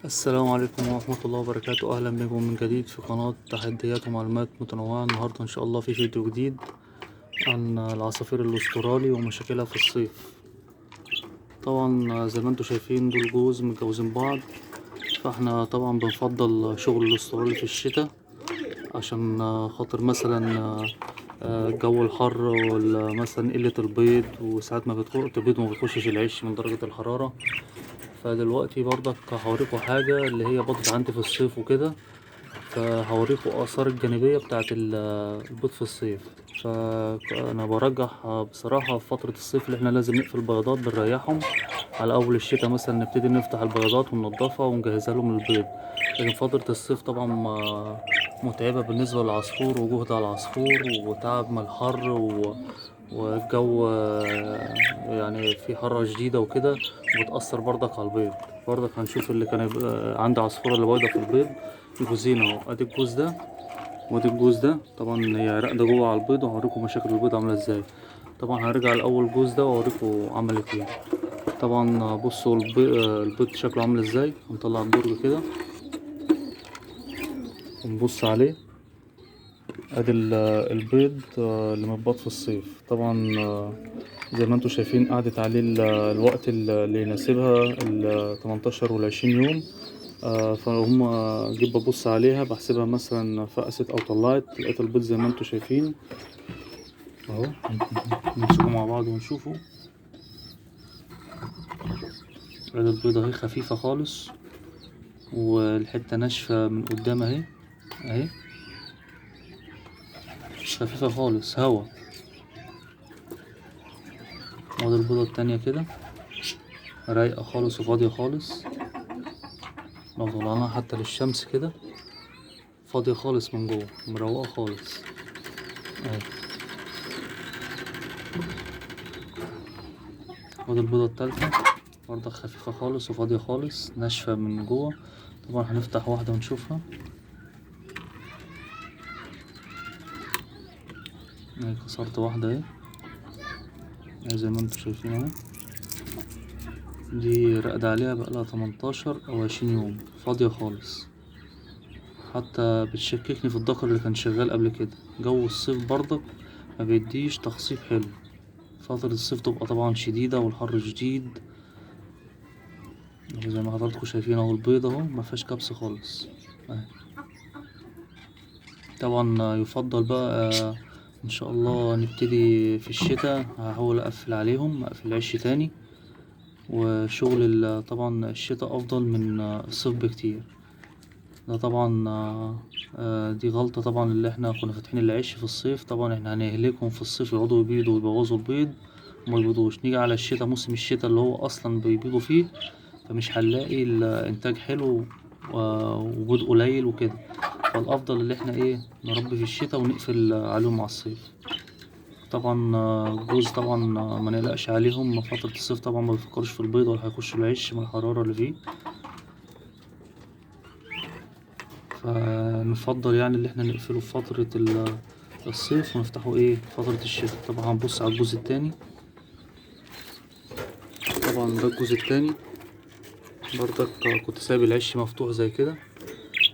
السلام عليكم ورحمة الله وبركاته. أهلا بكم من جديد في قناة تحديات ومعلومات متنوعة. النهاردة إن شاء الله في فيديو جديد عن العصافير الأسترالي ومشاكلها في الصيف. طبعا زي ما انتوا شايفين دول جوز متجوزين بعض، فاحنا طبعا بنفضل شغل الأسترالي في الشتاء عشان خاطر مثلا الجو الحر مثلا قلة البيض، وساعات ما البيض ما بتخشش العش من درجة الحرارة. فدلوقتي برضك هوريكم حاجة اللي هي باضت عندي في الصيف وكده، فهوريكم آثار الجانبية بتاعة البيض في الصيف. فأنا برجح بصراحة في فترة الصيف اللي احنا لازم نقفل البيضات بنريحهم، على أول الشتاء مثلا نبتدي نفتح البيضات وننضفها ونجهزها لهم للبيض. لكن فترة الصيف طبعا متعبة بالنسبة للعصفور، وجهد على العصفور وتعب من الحر والجو يعني في حرارة شديدة وكده، وبتأثر برضك على البيض. برضك هنشوف اللي كان عندي عصفورة اللي بايضة في البيض، الجوزين اهو. ادي الجوز ده وادي الجوز ده، طبعا هي راقدة جوه على البيض، وهوريكم مشاكل البيض عاملة ازاي. طبعا هرجع لأول جوز ده وهوريكم عملت ايه. طبعا بصوا البيض شكله عامل ازاي. هنطلع الدرج كده ونبص عليه. ادي البيض اللي متباض في الصيف. طبعا زي ما انتوا شايفين قعدت عليه الوقت اللي يناسبها 18 وال20 يوم. فهم جيت ببص عليها بحسبها مثلا فقست او طلعت، لقيت البيض زي ما انتوا شايفين اهو. نمسكه مع بعض ونشوفه. ادي البيضة اهي خفيفة خالص، والحتة ناشفة من قدام اهي اهي، مش خفيفة خالص هوا. وادي البيضة التانية كده رايقة خالص وفاضية خالص. لو طلعناها حتى للشمس كده فاضية خالص من جوه، مروقة خالص اهي. وادي البيضة التالتة برضه خفيفة خالص وفاضية خالص، ناشفة من جوه. طبعا هنفتح واحدة ونشوفها اهي. كسرت واحدة اهي زي ما انتوا شايفين اهو. دي راقدة عليها بقالها 18 أو 20 يوم، فاضية خالص. حتى بتشككني في الذكر اللي كان شغال قبل كده. جو الصيف برضك ما بيديش تخصيب حلو. فترة الصيف تبقى طبعا شديدة والحر شديد، زي ما حضراتكم شايفين اهو. البيضة اهو مفيهاش كبس خالص اهي. طبعا يفضل بقى ان شاء الله نبتدي في الشتاء هحاول اقفل عليهم، اقفل عش تاني. وشغل طبعا الشتاء افضل من الصيف بكتير. ده طبعا دي غلطة طبعا، اللي احنا كنا فاتحين العش في الصيف. طبعا احنا هنهلكهم في الصيف، يقعدوا يبيضوا ويبوظوا البيض وما يبيضوش. نيجي على الشتاء، موسم الشتاء اللي هو اصلا بيبيضوا فيه، فمش هنلاقي الانتاج حلو وبيض قليل وكده. فالافضل اللي احنا ايه نربي في الشتاء ونقفل عليهم مع الصيف. طبعا الجوز طبعا ما نقلقش عليهم فترة الصيف. طبعا ما بيفكروش في البيض ولا هيخشوا العش من الحرارة اللي فيه. فنفضل يعني اللي احنا نقفله في فترة الصيف ونفتحه ايه في فترة الشتاء. طبعا هنبص على الجوز التاني. طبعا ده الجوز التاني برضك كنت سايب العش مفتوح زي كده،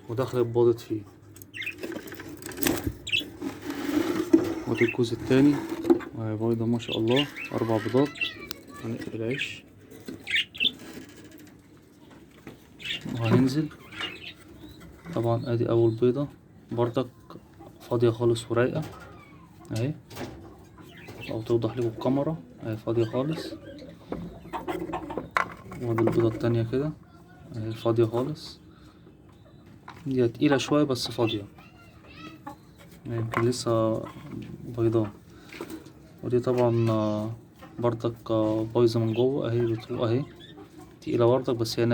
ودخلت باضت فيه. وادي الجوز التاني وهي بيضة ما شاء الله، 4 بيضات. هنقفل العش وهننزل. طبعا ادي اول بيضة برضك فاضية خالص ورايقة اهي، او توضح لكم الكاميرا اهي فاضية خالص. وادي البيضة التانية كده اهي فاضية خالص. دي تقيلة شوية بس فاضية، يمكن لسه بيضاء. ودي طبعا برضك بايظة من جوه اهي، بتروق اهي. تقيلة برضك بس هي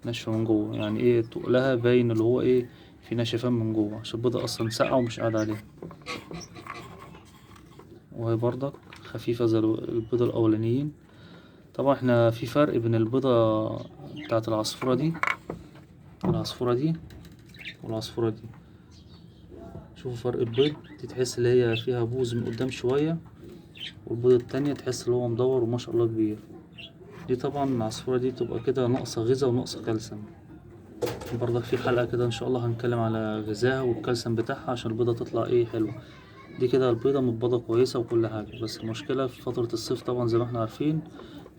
ناشفة من جوه، يعني ايه تقلها باين اللي هو ايه في نشفان من جوه، عشان البيضة اصلا ساقعة ومش قاعدة عليها. وهي برضك خفيفة زي البيضة الأولانيين. طبعا احنا في فرق بين البيضة بتاعت العصفورة دي والعصفورة دي. شوفوا فرق البيض. دي تحس اللي هي فيها بوز من قدام شوية، والبيضة التانية تحس اللي هو مدور وما شاء الله كبير. دي طبعا العصفورة دي بتبقى كده ناقصة غذا وناقصة كالسيوم. برضك في حلقة كده ان شاء الله هنتكلم على غذائها والكالسيوم بتاعها عشان البيضة تطلع ايه حلوة. دي كده البيضة متبيضة كويسة وكل حاجة، بس المشكلة في فترة الصيف طبعا زي ما احنا عارفين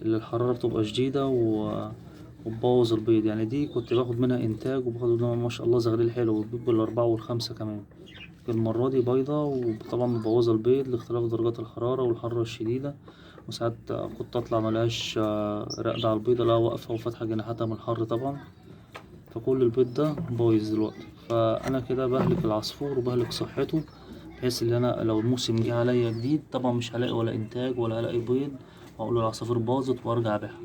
اللي الحرارة بتبقى شديدة وتبوظ البيض. يعني دي كنت باخد منها انتاج وباخد منها ما شاء الله زغليل حلو، وبتبيض بالاربعة والخمسة كمان. المرة دي بيضة وطبعا مبوظة البيض لاختلاف درجات الحرارة والحرارة الشديدة. وساعات كنت أطلع ملهاش راقدة على البيضة، لا واقفة وفاتحة جناحاتها من الحر طبعا. فكل البيض ده بايظ دلوقتي، فأنا كده بهلك العصفور وبهلك صحته، بحيث ان انا لو الموسم جه عليا جديد طبعا مش هلاقي ولا انتاج ولا هلاقي بيض، واقول له العصافير باظت وارجع ابيعها.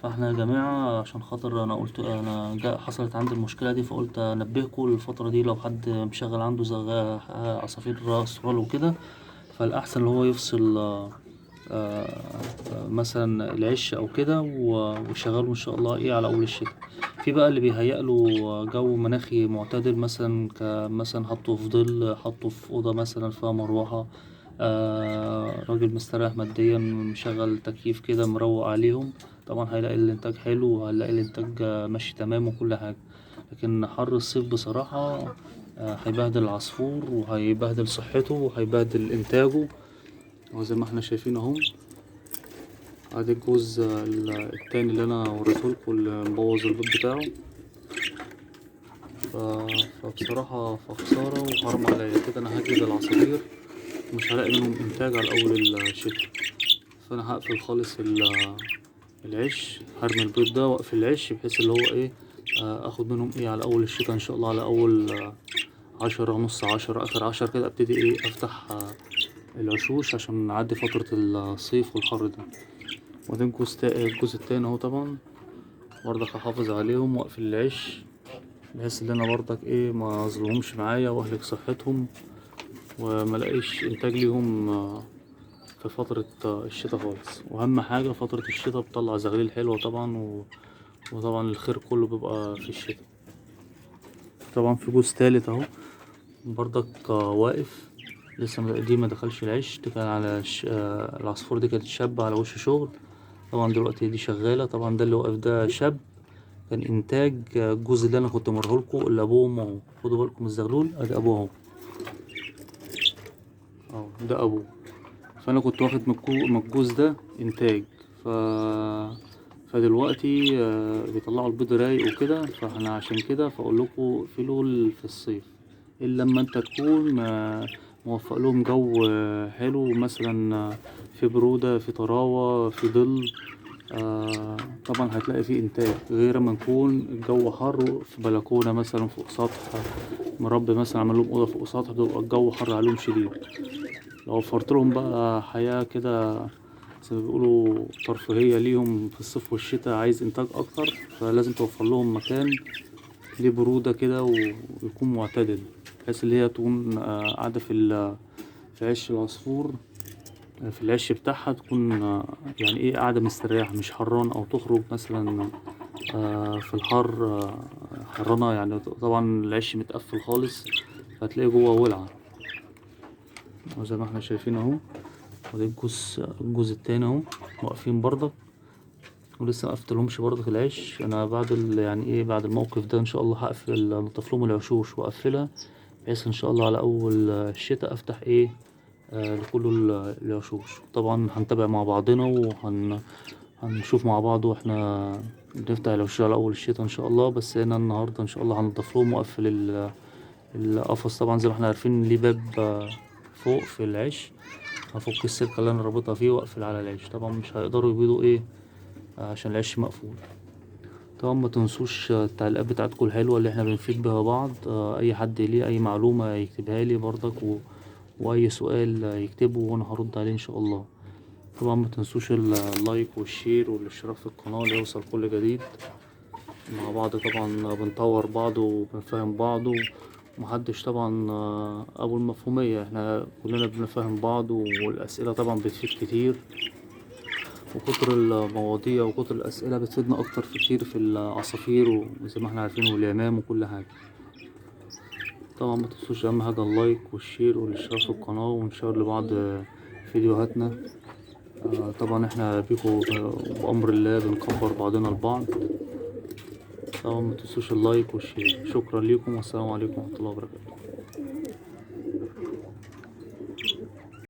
فاحنا يا جماعة عشان خاطر انا قلت انا حصلت عندي المشكلة دي، فقلت انبهكم الفترة دي لو حد مشغل عنده عصافير استرال وكده، فالاحسن اللي هو يفصل مثلا العش او كده ويشغله ان شاء الله ايه على اول الشتاء. في بقى اللي بيهيأ له جو مناخي معتدل، مثلا مثلا حطه في ظل، حطه في اوضه مثلا فيها مروحه، راجل مستريح ماديا مشغل تكييف كده مروق عليهم، طبعا هيلاقي الانتاج حلو وهيلاقي الانتاج ماشي تمام وكل حاجه. لكن حر الصيف بصراحه هيبهدل العصفور وهيبهدل صحته وهيبهدل انتاجه. وزي ما احنا شايفين اهو، ادي الجوز التاني اللي انا وريتهولكوا اللي مبوظ البيض بتاعه. ف... فبصراحة فخسارة وحرام عليا كده، انا هجلد العصافير مش هلاقي منهم انتاج على اول الشتاء. فانا هقفل خالص العش، هرمي البيض ده واقفل العش بحيث اللي هو ايه اخد منهم ايه على اول الشتاء ان شاء الله، على اول 10 نص 10 اخر 10 كده ابتدي ايه افتح العشوش عشان نعدي فترة الصيف والحر ده. وبعدين الجوز التاني اهو طبعا برضك هحافظ عليهم واقفل العش بحيث ان انا برضك ايه ما اظلمهمش معايا واهلك صحتهم وملاقيش انتاج ليهم في فترة الشتاء خالص. واهم حاجة فترة الشتاء بتطلع زغليل حلوة طبعا وطبعا الخير كله بيبقى في الشتاء. طبعا في جوز تالت اهو برضك واقف لسه دي ما دخلش العش، دي كان على العصفور دي كانت شابة على وش شغل. طبعا دلوقتي دي شغالة، طبعا ده اللي واقف ده شاب كان انتاج الجوز اللي انا كنت مرهولكوا اللي ابوه وامه اهو. خدوا بالكم من الزغلول ادي ابوه اهو، اهو ده ابوه. فانا كنت واخد من الجوز ده انتاج. ف فدلوقتي بيطلعوا البيض رايق وكده، فاحنا عشان كده فاقول لكم اقفلوا في الصيف الا لما انت تكون موفق لهم جو حلو، مثلا في برودة في طراوة في ظل. طبعا هتلاقي فيه انتاج، غير ما نكون الجو حر في بلكونة مثلا فوق سطح مربي، مثلا عمل لهم اوضه فوق سطح بيبقى الجو حر عليهم شديد. لو وفرت لهم بقى حياة كده زي ما بيقولوا ترفيهية ليهم في الصيف والشتاء، عايز انتاج اكتر فلازم توفر لهم مكان ليه برودة كده ويكون معتدل، بحيث اللي هي تكون قاعدة في عش العصفور، في العش بتاعها تكون يعني ايه قاعدة مستريحة مش حران او تخرج مثلا في الحر حرانة. يعني طبعا العش متقفل خالص فهتلاقي جوه ولعة. وزي ما احنا شايفين اهو، وده الجزء التاني اهو واقفين برضك ولسه مقفلتلهمش برضك العش. انا بعد يعني ايه بعد الموقف ده ان شاء الله هقفل انضف لهم العشوش واقفلها بحيث ان شاء الله على اول الشتاء افتح ايه لكل العشوش. طبعا هنتابع مع بعضنا هنشوف مع بعض واحنا بنفتح العشوش على اول الشتاء ان شاء الله. بس انا النهارده ان شاء الله هنضف لهم واقفل القفص. طبعا زي ما احنا عارفين ليه باب فوق في العش، هفك السلكة اللي انا رابطها فيه واقفل على العش. طبعا مش هيقدروا يبيضوا ايه عشان العش مقفول. طبعا ما تنسوش التعليقات بتاعتكم الحلوة اللي احنا بنفيد بها بعض. اي حد ليه اي معلومة يكتبها لي برضك واي سؤال يكتبه وانا هرد عليه ان شاء الله. طبعا ما تنسوش اللايك والشير والاشتراك في القناة ليوصل كل جديد. مع بعض طبعا بنطور بعض وبنفهم بعض ومحدش طبعا ابو المفهومية، احنا كلنا بنفهم بعض والاسئلة طبعا بتفيد كتير، وكتر المواضيع وكتر الاسئلة بتفيدنا اكتر في كتير في العصافير وزي ما احنا عارفين واليمام وكل حاجة. طبعا ما تنسوش اهم حاجة اللايك والشير والاشتراك في القناة ونشير لبعض فيديوهاتنا. طبعا احنا بيكو بأمر الله بنكبر بعضنا البعض. طبعا متنسوش اللايك والشير. شكرا ليكم والسلام عليكم ورحمة الله وبركاته.